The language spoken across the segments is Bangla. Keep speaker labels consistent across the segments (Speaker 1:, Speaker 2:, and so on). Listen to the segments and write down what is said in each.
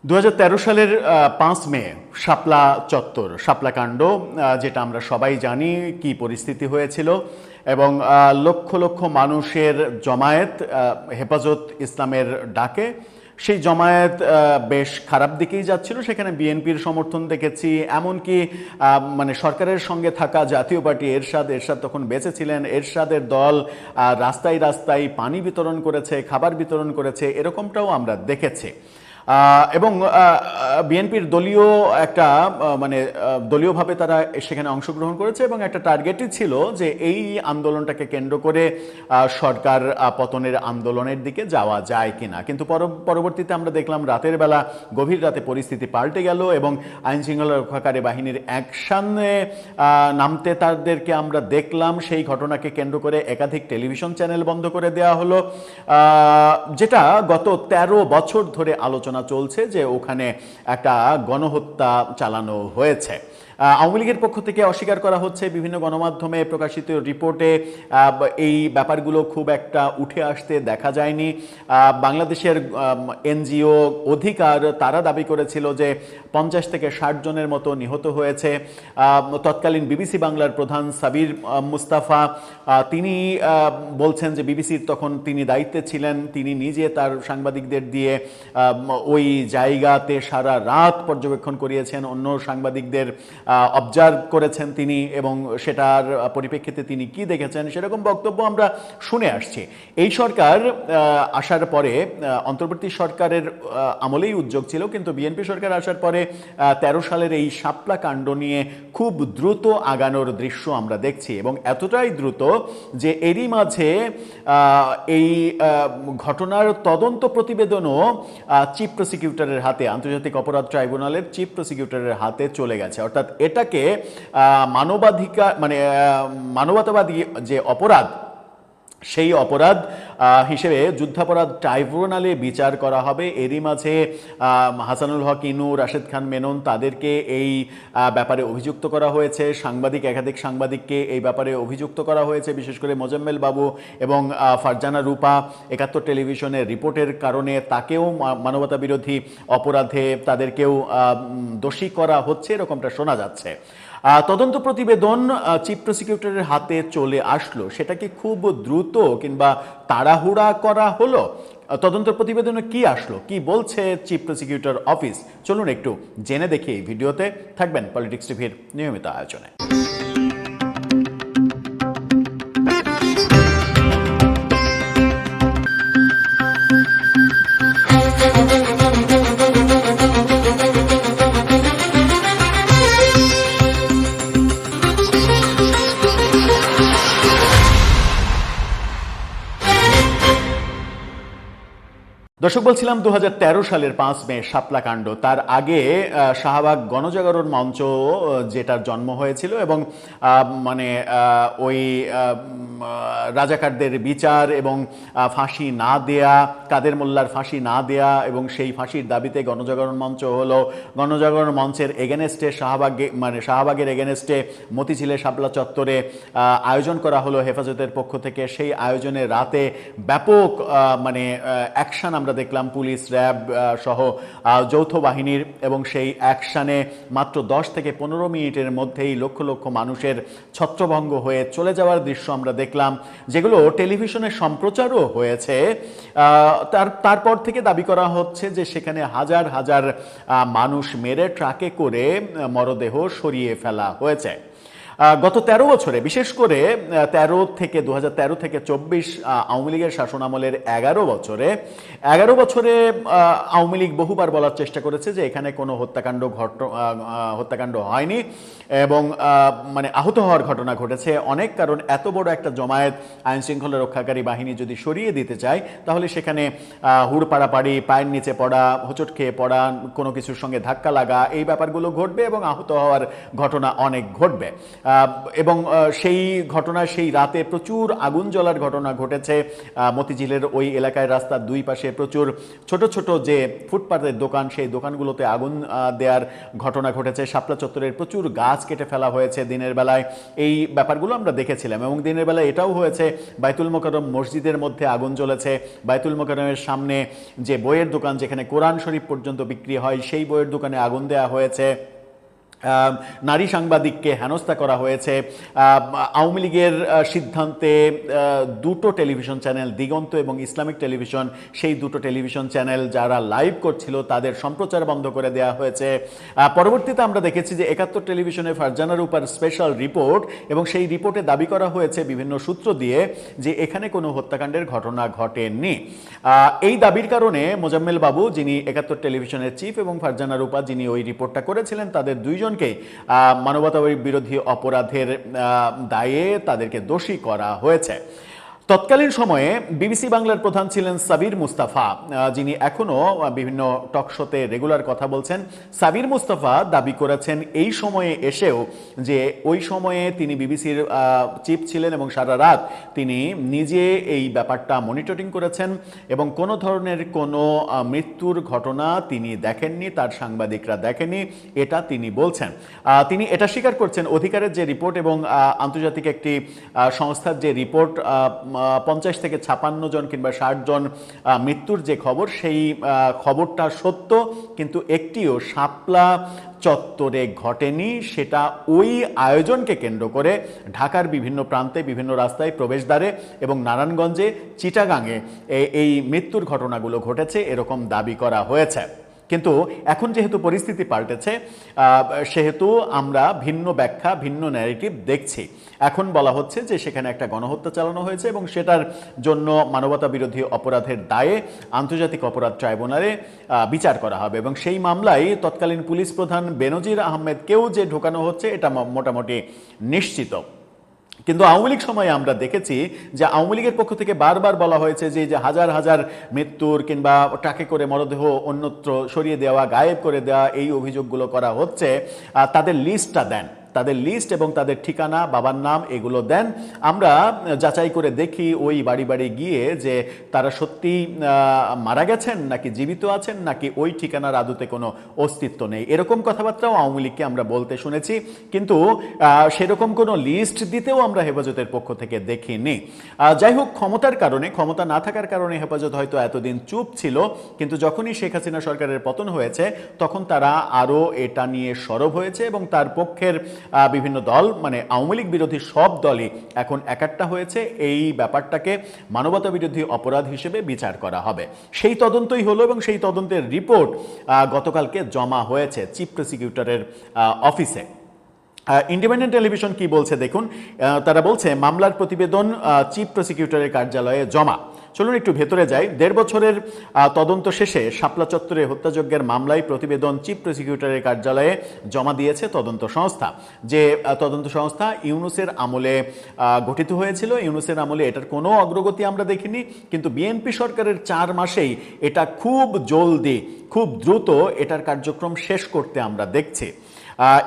Speaker 1: 2013 সালের 5 মে শাপলা চত্বর, শাপলা কাণ্ড, যেটা আমরা সবাই জানি কি পরিস্থিতি হয়েছিল এবং লক্ষ লক্ষ মানুষের জমায়েত হেফাজত ইসলামের ডাকে। সেই জমায়েত বেশ খারাপ দিকেই যাচ্ছিল। সেখানে বিএনপির সমর্থন দেখেছি, এমনকি মানে সরকারের সঙ্গে থাকা জাতীয় পার্টি এরশাদ তখন বেঁচে ছিলেন, এরশাদের দল রাস্তায় রাস্তায় পানি বিতরণ করেছে, খাবার বিতরণ করেছে, এরকমটাও আমরা দেখেছি। এবং বিএনপির দলীয় একটা মানে দলীয়ভাবে তারা সেখানে অংশগ্রহণ করেছে এবং একটা টার্গেটই ছিল যে এই আন্দোলনটাকে কেন্দ্র করে সরকার পতনের আন্দোলনের দিকে যাওয়া যায় কিনা। কিন্তু পরবর্তীতে আমরা দেখলাম রাতের বেলা গভীর রাতে পরিস্থিতি পাল্টে গেল এবং আইন শৃঙ্খলা রক্ষাকারী বাহিনীর অ্যাকশনে নামতে তাদেরকে আমরা দেখলাম। সেই ঘটনাকে কেন্দ্র করে একাধিক টেলিভিশন চ্যানেল বন্ধ করে দেওয়া হলো, যেটা গত 13 বছর ধরে আলোচনা চলছে যে ওখানে একটা গণহত্যা চালানো হয়েছে। আওয়ামী লীগের পক্ষ থেকে অস্বীকার করা হচ্ছে, বিভিন্ন গণমাধ্যমে প্রকাশিত রিপোর্টে এই ব্যাপারগুলো খুব একটা উঠে আসতে দেখা যায়নি। বাংলাদেশের এনজিও অধিকার তারা দাবি করেছিল যে 50 থেকে 60 জনের মতো নিহত হয়েছে। তৎকালীন বিবিসি বাংলার প্রধান সাবির মুস্তাফা তিনি বলছেন যে বিবিসির তখন তিনি দায়িত্বে ছিলেন, তিনি নিজে তার সাংবাদিকদের দিয়ে ওই জায়গাতে সারা রাত পর্যবেক্ষণ করিয়েছেন, অন্য সাংবাদিকদের অবজার্ভ করেছেন তিনি এবং সেটার পরিপ্রেক্ষিতে তিনি কি দেখেছেন সেরকম বক্তব্য আমরা শুনে আসছি। এই সরকার আসার পরে, অন্তর্বর্তী সরকারের আমলেই উদ্যোগ ছিল, কিন্তু বিএনপি সরকার আসার পরে 13 সালের এই শাপলা কাণ্ড নিয়ে খুব দ্রুত আগানোর দৃশ্য আমরা দেখছি এবং এতটাই দ্রুত যে এরই মাঝে এই ঘটনার তদন্ত প্রতিবেদনও চিফ প্রসিকিউটরের হাতে, আন্তর্জাতিক অপরাধ ট্রাইব্যুনালের চিফ প্রসিকিউটরের হাতে চলে গেছে। অর্থাৎ এটাকে মানবাধিকার মানে মানবতাবাদী যে অপরাধ, সেই অপরাধ হিসেবে যুদ্ধাপরাধ ট্রাইব্যুনালে বিচার করা হবে। এরই মাঝে হাসানুল হক ইনু, রাশেদ খান মেনন তাদেরকে এই ব্যাপারে অভিযুক্ত করা হয়েছে। একাধিক সাংবাদিককে এই ব্যাপারে অভিযুক্ত করা হয়েছে, বিশেষ করে মোজাম্মেল বাবু এবং ফারজানা রূপা 71 টেলিভিশনের রিপোর্টের কারণে তাকেও মানবতা বিরোধী অপরাধে তাদেরকেও দোষী করা হচ্ছে, এরকমটা শোনা যাচ্ছে। তদন্ত প্রতিবেদন চিফ প্রসিকিউটরের হাতে চলে আসলো, সেটা কি খুব দ্রুত কিংবা তাড়াহুড়া করা হলো? তদন্ত প্রতিবেদনে কি আসলো, কি বলছে চিফ প্রসিকিউটর অফিস, চলুন একটু জেনে দেখি এই ভিডিওতে। থাকবেন পলিটিক্স টিভির নিয়মিত আয়োজনে। দর্শক, বলছিলাম 2013 সালের 5 মে শাপলা কাণ্ড। তার আগে শাহবাগ গণজাগরণ মঞ্চ যেটার জন্ম হয়েছিল এবং মানে ওই রাজাকারদের বিচার এবং ফাঁসি না দেয়া, কাদের মোল্লার ফাঁসি না দেয়া এবং সেই ফাঁসির দাবিতে গণজাগরণ মঞ্চ হলো। গণজাগরণ মঞ্চের এগেনেস্টে শাহবাগের এগেনেস্টে মতিঝিলে শাপলা চত্বরে আয়োজন করা হলো হেফাজতের পক্ষ থেকে। সেই আয়োজনে রাতে ব্যাপক মানে অ্যাকশন আমরা দেখলাম, পুলিশ, র্যাব সহ যৌথ বাহিনীর, এবং সেই অ্যাকশনে মাত্র 10 থেকে 15 মিনিটের মধ্যেই লক্ষ লক্ষ মানুষের ছত্রভঙ্গ হয়ে চলে যাওয়ার দৃশ্য আমরা দেখলাম, যেগুলো টেলিভিশনে সম্প্রচারও হয়েছে। তারপর থেকে দাবি করা হচ্ছে যে সেখানে হাজার হাজার মানুষ মেরে ট্রাকে করে মরদেহ সরিয়ে ফেলা হয়েছে। গত 13 বছরে, বিশেষ করে 2013 থেকে 24 আওয়ামী লীগের শাসন আমলের 11 বছরে আওয়ামী লীগ বহুবার বলার চেষ্টা করেছে যে এখানে কোনো হত্যাকাণ্ড হয়নি এবং মানে আহত হওয়ার ঘটনা ঘটেছে অনেক। কারণ এত বড় একটা জমায়েত আইন শৃঙ্খলা রক্ষাকারী বাহিনী যদি সরিয়ে দিতে চায়, তাহলে সেখানে হুড় পাড়াপাড়ি, পায়ের নিচে পড়া, হোঁচট খেয়ে পড়া, কোনো কিছুর সঙ্গে ধাক্কা লাগা, এই ব্যাপারগুলো ঘটবে এবং আহত হওয়ার ঘটনা অনেক ঘটবে। এবং সেই ঘটনা, সেই রাতে প্রচুর আগুন জ্বলার ঘটনা ঘটেছে মতিঝিলের ওই এলাকায়। রাস্তার দুই পাশে প্রচুর ছোট ছোট যে ফুটপাতের দোকান, সেই দোকানগুলোতে আগুন দেওয়ার ঘটনা ঘটেছে। শাপলা চত্বরের প্রচুর গাছ কেটে ফেলা হয়েছে দিনের বেলায়। এই ব্যাপারগুলো আমরা দেখেছিলাম। এবং দিনের বেলায় এটাও হয়েছে, বাইতুল মোকাররম মসজিদের মধ্যে আগুন জ্বলেছে। বাইতুল মোকাররমের সামনে যে বইয়ের দোকান, যেখানে কোরআন শরীফ পর্যন্ত বিক্রি হয়, সেই বইয়ের দোকানে আগুন দেওয়া হয়েছে। নারী সাংবাদিককে হেনস্থা করা হয়েছে। আওয়ামী লীগের সিদ্ধান্তে দুটো টেলিভিশন চ্যানেল, দিগন্ত এবং ইসলামিক টেলিভিশন, সেই দুটো টেলিভিশন চ্যানেল যারা লাইভ করছিল তাদের সম্প্রচার বন্ধ করে দেওয়া হয়েছে। পরবর্তীতে আমরা দেখেছি যে ৭১ টেলিভিশনে ফারজানার উপর স্পেশাল রিপোর্ট, এবং সেই রিপোর্টে দাবি করা হয়েছে বিভিন্ন সূত্র দিয়ে যে এখানে কোনো হত্যাকাণ্ডের ঘটনা ঘটেনি। এই দাবির কারণে মোজাম্মেল বাবু, যিনি ৭১ টেলিভিশনের চিফ, এবং ফারজানা রূপা, যিনি ওই রিপোর্টটা করেছিলেন, তাদের দুইজনকে মানবতা বিরোধী অপরাধের দায়ে তাদেরকে দোষী করা হয়েছে। তৎকালীন সময়ে বিবিসি বাংলার প্রধান ছিলেন সাবির মুস্তাফা, যিনি এখনো বিভিন্ন টক শোতে রেগুলার কথা বলছেন। সাবির মুস্তাফা দাবি করেছেন এই সময়ে এসেও যে ওই সময়ে তিনি বিবিসির চিফ ছিলেন এবং সারা রাত তিনি নিজে এই ব্যাপারটা মনিটরিং করেছেন এবং কোনো ধরনের কোনো মৃত্যুর ঘটনা তিনি দেখেননি, তার সাংবাদিকরা দেখেনি, এটা তিনি বলছেন। তিনি এটা স্বীকার করছেন, অধিকারের যে রিপোর্ট এবং আন্তর্জাতিক একটি সংস্থার যে রিপোর্ট ৫০ থেকে ৫৬ জন কিংবা ৬০ জন মৃত্যুর যে খবর, সেই খবরটা সত্য, কিন্তু একটিও শাপলা চত্বরে ঘটেনি। সেটা ওই আয়োজনকে কেন্দ্র করে ঢাকার বিভিন্ন প্রান্তে, বিভিন্ন রাস্তায়, প্রবেশদ্বারে এবং নারায়ণগঞ্জে, চিটাগাংয়ে এই মৃত্যুর ঘটনাগুলো ঘটেছে, এরকম দাবি করা হয়েছে। কিন্তু এখন যেহেতু পরিস্থিতি পাল্টেছে, সেহেতু আমরা ভিন্ন ব্যাখ্যা, ভিন্ন ন্যারেটিভ দেখছি। এখন বলা হচ্ছে যে সেখানে একটা গণহত্যা চালানো হয়েছে এবং সেটার জন্য মানবতা বিরোধী অপরাধের দায়ে আন্তর্জাতিক অপরাধ ট্রাইব্যুনালে বিচার করা হবে, এবং সেই মামলায় তৎকালীন পুলিশ প্রধান বেনজির আহমেদকেও যে ঢোকানো হচ্ছে এটা মোটামুটি নিশ্চিত। কিন্তু আওয়ামী লীগ সময়ে আমরা দেখেছি যে আওয়ামী লীগের পক্ষ থেকে বারবার বলা হয়েছে যে হাজার হাজার মৃত্যুর কিংবা ট্রাকে করে মরদেহ অন্যত্র সরিয়ে দেওয়া, গায়েব করে দেওয়া, এই অভিযোগগুলো করা হচ্ছে। তাদের লিস্টটা দেন, তাদের লিস্ট এবং তাদের ঠিকানা, বাবার নাম, এগুলো দেন। আমরা যাচাই করে দেখি ওই বাড়ি বাড়ি গিয়ে যে তারা সত্যি মারা গেছেন নাকি জীবিত আছেন, নাকি ওই ঠিকানার আদতে কোনো অস্তিত্ব নেই। এরকম কথাবার্তাও আওয়ামী লীগকে আমরা বলতে শুনেছি, কিন্তু সেরকম কোনো লিস্ট দিতেও আমরা হেফাজতের পক্ষ থেকে দেখিনি। যাই হোক, ক্ষমতার কারণে, ক্ষমতা না থাকার কারণে হেফাজত হয়তো এতদিন চুপ ছিল, কিন্তু যখনই শেখ হাসিনা সরকারের পতন হয়েছে তখন তারা আরও এটা নিয়ে সরব হয়েছে এবং তার পক্ষের বিভিন্ন দল, মানে আওয়ামী লীগ বিরোধী সব দলই এখন একাট্টা হয়েছে। এই ব্যাপারটাকে মানবতা বিরোধী অপরাধ হিসেবে বিচার করা হবে। সেই তদন্তই হলো এবং সেই তদন্তের রিপোর্ট গতকালকে জমা হয়েছে চিফ প্রসিকিউটরের অফিসে। ইন্ডিপেন্ডেন্ট টেলিভিশন কি বলছে দেখুন। তারা বলছে মামলার প্রতিবেদন চিফ প্রসিকিউটরের কার্যালয়ে জমা। চলুন একটু ভেতরে যাই। ১.৫ বছরের তদন্ত শেষে শাপলা চত্বরে হত্যাযজ্ঞের মামলায় প্রতিবেদন চিফ প্রসিকিউটরের কার্যালয়ে জমা দিয়েছে তদন্ত সংস্থা। যে তদন্ত সংস্থা ইউনূসের আমলে গঠিত হয়েছিল। ইউনূসের আমলে এটার কোনো অগ্রগতি আমরা দেখিনি, কিন্তু বিএনপি সরকারের ৪ মাসেই এটা খুব জলদি, খুব দ্রুত এটার কার্যক্রম শেষ করতে আমরা দেখছি।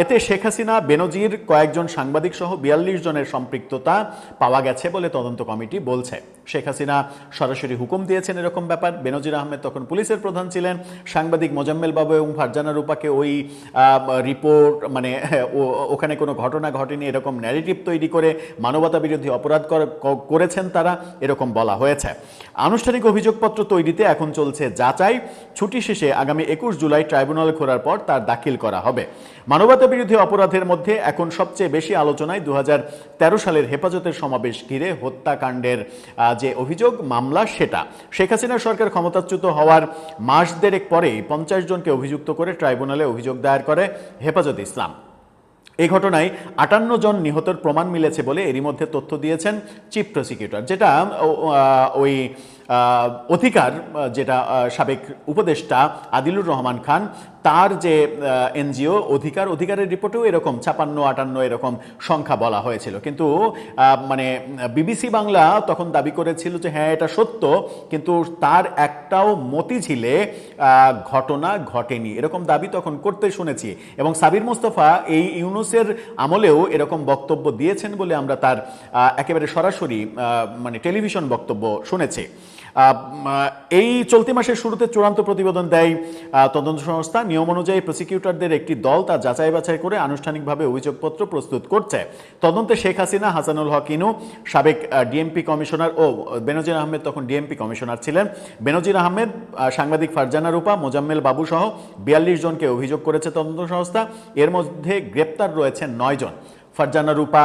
Speaker 1: এতে শেখ হাসিনা, বেনজির, কয়েকজন সাংবাদিক সহ ৪২ জনের সম্পৃক্ততা পাওয়া গেছে বলে তদন্ত কমিটি বলছে। শেখ হাসিনা সরাসরি হুকুম দিয়েছেন এরকম ব্যাপার। বেনজির আহমেদ তখন পুলিশের প্রধান ছিলেন। সাংবাদিক মোজাম্মেল বাবু এবং ফারজানা রূপাকে ওই রিপোর্ট, মানে ওখানে কোনো ঘটনা ঘটেনি এরকম ন্যারেটিভ তৈরি করে মানবতা বিরোধী অপরাধ করেছেন তারা, এরকম বলা হয়েছে। আনুষ্ঠানিক অভিযোগপত্র তৈরিতে এখন চলছে যাচাই। ছুটি শেষে আগামী ২১ জুলাই ট্রাইব্যুনাল খোলার পর তার দাখিল করা হবে। মানবতা বিরোধী অপরাধের মধ্যে এখন সবচেয়ে বেশি আলোচনায় ২০১৩ সালের হেফাজতের সমাবেশ ঘিরে হত্যাকাণ্ডের যে অভিযোগ, মামলা, সেটা। শেখ হাসিনা সরকার ক্ষমতাচ্যুত হওয়ার মাস দেড়েক পরেই ৫০ জনকে অভিযুক্ত করে ট্রাইব্যুনালে অভিযোগ দায়ের করে হেফাজত ইসলাম। এই ঘটনায় ৫৮ জন নিহতের প্রমাণ মিলেছে বলে এরই মধ্যে তথ্য দিয়েছেন চিফ প্রসিকিউটর, যেটা ওই অধিকার, যেটা সাবেক উপদেষ্টা আদিলুর রহমান খান, তার যে এনজিও অধিকারের রিপোর্টেও এরকম 56-58 এরকম সংখ্যা বলা হয়েছিল, কিন্তু মানে বিবিসি বাংলা তখন দাবি করেছিল যে হ্যাঁ এটা সত্য, কিন্তু তার একটাও মতিঝিলে ঘটনা ঘটেনি, এরকম দাবি তখন করতে শুনেছি। এবং সাবির মুস্তফা এই ইউনূসের আমলেও এরকম বক্তব্য দিয়েছেন বলে আমরা তার একেবারে সরাসরি মানে টেলিভিশন বক্তব্য শুনেছি। এই চলতি মাসের শুরুতে চূড়ান্ত প্রতিবেদন দেয় তদন্ত সংস্থা। নিয়ম অনুযায়ী প্রসিকিউটরদের একটি দল তা যাচাই বাছাই করে আনুষ্ঠানিকভাবে অভিযোগপত্র প্রস্তুত করছে। তদন্তে শেখ হাসিনা, হাসানুল হক ইনু, সাবেক ডিএমপি কমিশনার ও বেনজির আহমেদ তখন ডিএমপি কমিশনার ছিলেন, বেনজির আহমেদ, সাংবাদিক ফারজানা রূপা, মোজাম্মেল বাবু সহ 42 জনকে অভিযোগ করেছে তদন্ত সংস্থা। এর মধ্যে গ্রেপ্তার রয়েছে 9 জন। ফারজানা রূপা,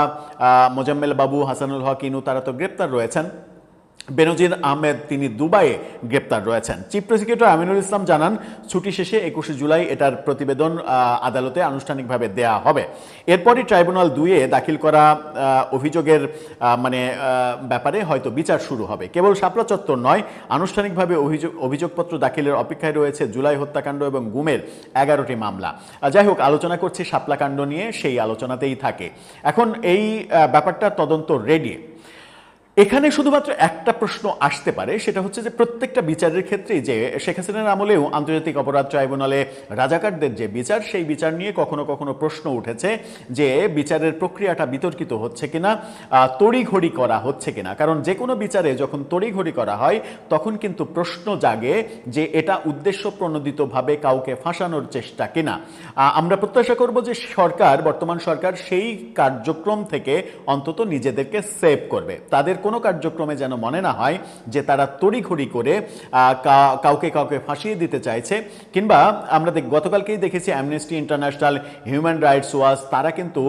Speaker 1: মোজাম্মেল বাবু, হাসানুল হক ইনু তারা তো গ্রেপ্তার রয়েছেন। বেনজির আহমেদ তিনি দুবাইয়ে গ্রেপ্তার রয়েছেন। চিফ প্রসিকিউটর আমিনুল ইসলাম জানান, ছুটি শেষে 21 জুলাই এটার প্রতিবেদন আদালতে আনুষ্ঠানিকভাবে দেয়া হবে। এরপরই ট্রাইব্যুনাল 2-এ দাখিল করা অভিযোগের মানে ব্যাপারে হয়তো বিচার শুরু হবে। কেবল শাপলা চত্বর নয়, আনুষ্ঠানিকভাবে অভিযোগপত্র দাখিলের অপেক্ষায় রয়েছে জুলাই হত্যাকাণ্ড এবং গুমের 11টি মামলা। যাই হোক, আলোচনা করছি শাপলাকাণ্ড নিয়ে, সেই আলোচনাতেই থাকে। এখন এই ব্যাপারটা তদন্ত রেডি। এখানে শুধুমাত্র একটা প্রশ্ন আসতে পারে, সেটা হচ্ছে যে প্রত্যেকটা বিচারের ক্ষেত্রেই যে শেখ হাসিনার আমলেও আন্তর্জাতিক অপরাধ ট্রাইব্যুনালে রাজাকারদের যে বিচার, সেই বিচার নিয়ে কখনো কখনো প্রশ্ন উঠেছে যে বিচারের প্রক্রিয়াটা বিতর্কিত হচ্ছে কিনা, তড়িঘড়ি করা হচ্ছে কিনা। কারণ যে কোনো বিচারে যখন তড়িঘড়ি করা হয় তখন কিন্তু প্রশ্ন জাগে যে এটা উদ্দেশ্য প্রণোদিতভাবে কাউকে ফাঁসানোর চেষ্টা কিনা। আমরা প্রত্যাশা করব যে সরকার, বর্তমান সরকার সেই কার্যক্রম থেকে অন্তত নিজেদেরকে সেভ করবে। তাদের কোনো কার্যক্রমে যেন মনে না হয় যে তারা তড়িঘড়ি করে কাউকে ফাঁসিয়ে দিতে চাইছে। কিংবা আমরা গতকালকেই দেখেছি amnesty international, human rights watch তারা কিন্তু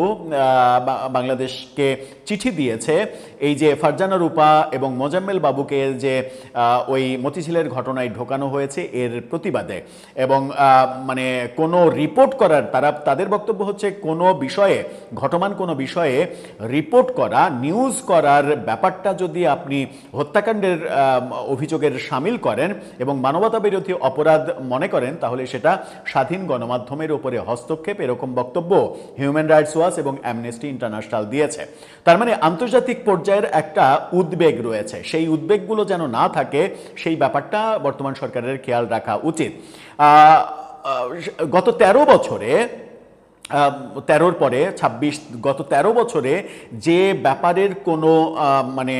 Speaker 1: বাংলাদেশকে চিঠি দিয়েছে এই যে ফারজানা রূপা এবং মোজাম্মেল বাবুকে যে ওই মতিঝিলের ঘটনায় ঢোকানো হয়েছে এর প্রতিবাদে। এবং মানে কোনো রিপোর্ট করার, তাদের বক্তব্য হচ্ছে কোনো বিষয়ে, ঘটমান কোনো বিষয়ে রিপোর্ট করা, নিউজ করার ব্যাপারটা যদি আপনি হত্যাকাণ্ডের অভিযোগের সামিল করেন এবং মানবতা বিরোধী অপরাধ মনে করেন, তাহলে সেটা স্বাধীন গণমাধ্যমের উপরে হস্তক্ষেপ, এরকম বক্তব্য হিউম্যান রাইটস ওয়াচ এবং অ্যামনেস্টি ইন্টারন্যাশনাল দিয়েছে। তার মানে আন্তর্জাতিক পর্যায়ের একটা উদ্বেগ রয়েছে, সেই উদ্বেগগুলো যেন না থাকে, সেই ব্যাপারটা বর্তমান সরকারের খেয়াল রাখা উচিত। গত 13 বছরে, 13-র পরে 26, গত 13 বছরে যে ব্যাপারের কোনো মানে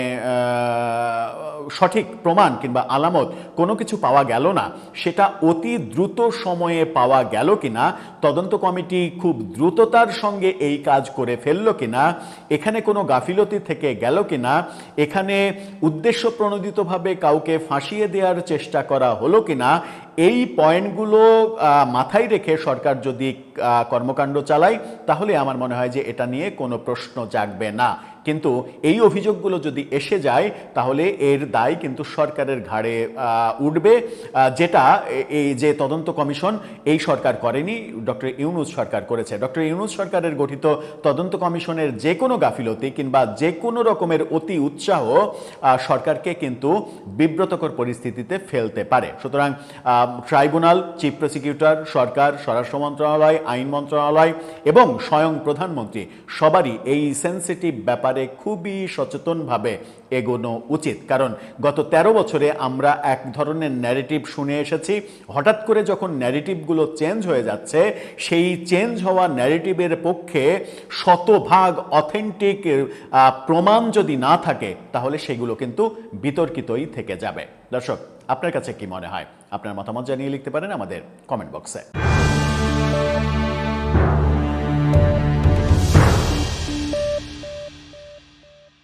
Speaker 1: সঠিক প্রমাণ কিংবা আলামত কোনো কিছু পাওয়া গেল না, সেটা অতি দ্রুত সময়ে পাওয়া গেল কিনা, তদন্ত কমিটি খুব দ্রুততার সঙ্গে এই কাজ করে ফেললো কিনা, এখানে কোনো গাফিলতি থেকে গেল কিনা, এখানে উদ্দেশ্য প্রণোদিতভাবে কাউকে ফাঁসিয়ে দেওয়ার চেষ্টা করা হলো কিনা, এই পয়েন্টগুলো মাথায় রেখে সরকার যদি কর্মকাণ্ড চালায় তাহলে আমার মনে হয় যে এটা নিয়ে কোনো প্রশ্ন জাগবে না। কিন্তু এই অভিযোগগুলো যদি এসে যায় তাহলে এর দায় কিন্তু সরকারের ঘাড়ে উঠবে, যেটা এই যে তদন্ত কমিশন এই সরকার করেনি, ডক্টর ইউনূস সরকার করেছে। ডক্টর ইউনূস সরকারের গঠিত তদন্ত কমিশনের যে কোনো গাফিলতি কিংবা যে কোনো রকমের অতি উৎসাহ সরকারকে কিন্তু বিব্রতকর পরিস্থিতিতে ফেলতে পারে। সুতরাং ট্রাইব্যুনাল, চিফ প্রসিকিউটর, সরকার, স্বরাষ্ট্র মন্ত্রণালয়, আইন মন্ত্রণালয় এবং স্বয়ং প্রধানমন্ত্রী সবারই এই সেন্সিটিভ ব্যাপারে খুবই সচেতনভাবে এগোনো উচিত। কারণ গত 13 বছরে আমরা এক ধরনের ন্যারেটিভ শুনে এসেছি, হঠাৎ করে যখন ন্যারেটিভগুলো চেঞ্জ হয়ে যাচ্ছে, সেই চেঞ্জ হওয়া ন্যারেটিভের পক্ষে শতভাগ অথেন্টিক প্রমাণ যদি না থাকে তাহলে সেগুলো কিন্তু বিতর্কিতই থেকে যাবে। দর্শক, আপনার কাছে কি মনে হয়? আপনার মতামত জানিয়ে লিখতে পারেন আমাদের কমেন্ট বক্সে।